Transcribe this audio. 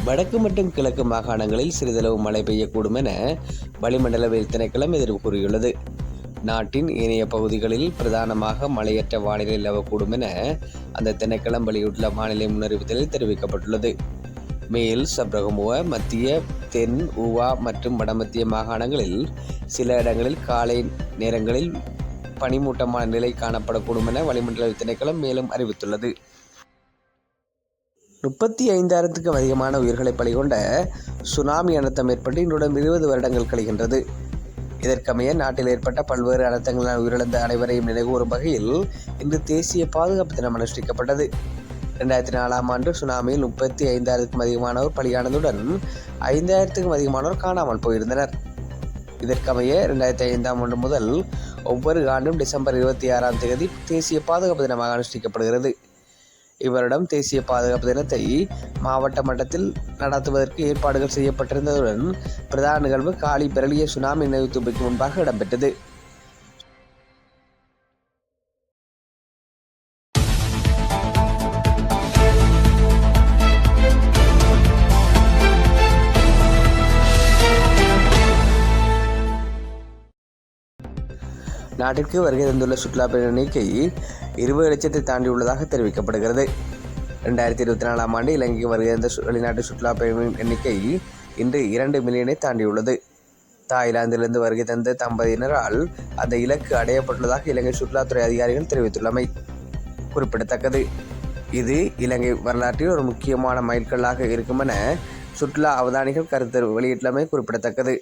வடக்கு மற்றும் கிழக்கு மாகாணங்களில் சிறிதளவு மழை பெய்யக்கூடும் என வளிமண்டலவியல் திணைக்களம் எதிர்வு கூறியுள்ளது. நாட்டின் ஏனைய பகுதிகளில் பிரதானமாக மழையற்ற வானிலை நிலவக்கூடும் என அந்த திணைக்களம் வெளியிட்டுள்ள வானிலை முன்னறிவித்தலில் தெரிவிக்கப்பட்டுள்ளது. மேல் சப்ரகமுவ, மத்திய, தென், ஊவா மற்றும் வடமத்திய மாகாணங்களில் சில இடங்களில் காலை நேரங்களில் பனிமூட்டமான நிலை காணப்படக்கூடும் என வளிமண்டல திணைக்களம் மேலும் அறிவித்துள்ளது. 35,000க்கும் அதிகமான உயிர்களை பலிகொண்ட சுனாமி அனர்த்தம் ஏற்பட்டு இன்றுடன் 20 வருடங்கள் கழிகின்றது. இதற்கமைய நாட்டில் ஏற்பட்ட பல்வேறு அனர்த்தங்களால் உயிரிழந்த அனைவரையும் நினைவுகூரும் வகையில் இன்று தேசிய பாதுகாப்பு தினம் அனுஷ்டிக்கப்பட்டது. 2004ஆம் ஆண்டு சுனாமியில் 35,000க்கும் அதிகமானோர் பலியானதுடன் 5,000க்கும் அதிகமானோர் காணாமல் போயிருந்தனர். இதற்கமைய 2005ஆம் ஆண்டு முதல் ஒவ்வொரு ஆண்டும் டிசம்பர் 26ஆம் தேதி தேசிய பாதுகாப்பு தினமாக அனுஷ்டிக்கப்படுகிறது. இவரிடம் தேசிய பாதுகாப்பு தினத்தை மாவட்ட மட்டத்தில் நடத்துவதற்கு ஏற்பாடுகள் செய்யப்பட்டிருந்ததுடன் பிரதான நிகழ்வு காலி பெரலிய சுனாமி நினைவு தூபிக்கு முன்பாக இடம்பெற்றது. நாட்டிற்கு வருகை தந்துள்ள சுற்றுலா பயணிகள் எண்ணிக்கை 20 லட்சத்தை தாண்டியுள்ளதாக தெரிவிக்கப்படுகிறது. 2024ஆம் ஆண்டு இலங்கைக்கு வருகை தந்த வெளிநாட்டு சுற்றுலா பயணிகளின் எண்ணிக்கை இன்று 2 மில்லியனை தாண்டியுள்ளது. தாய்லாந்திலிருந்து வருகை தந்த தம்பதியினரால் அந்த இலக்கு அடையப்பட்டுள்ளதாக இலங்கை சுற்றுலாத்துறை அதிகாரிகள் தெரிவித்துள்ளமை குறிப்பிடத்தக்கது. இது இலங்கை வரலாற்றில் ஒரு முக்கியமான மைல்கல்லாக இருக்கும் என சுற்றுலா அவதானிகள் கருத்து வெளியிட்டுள்ளமை குறிப்பிடத்தக்கது.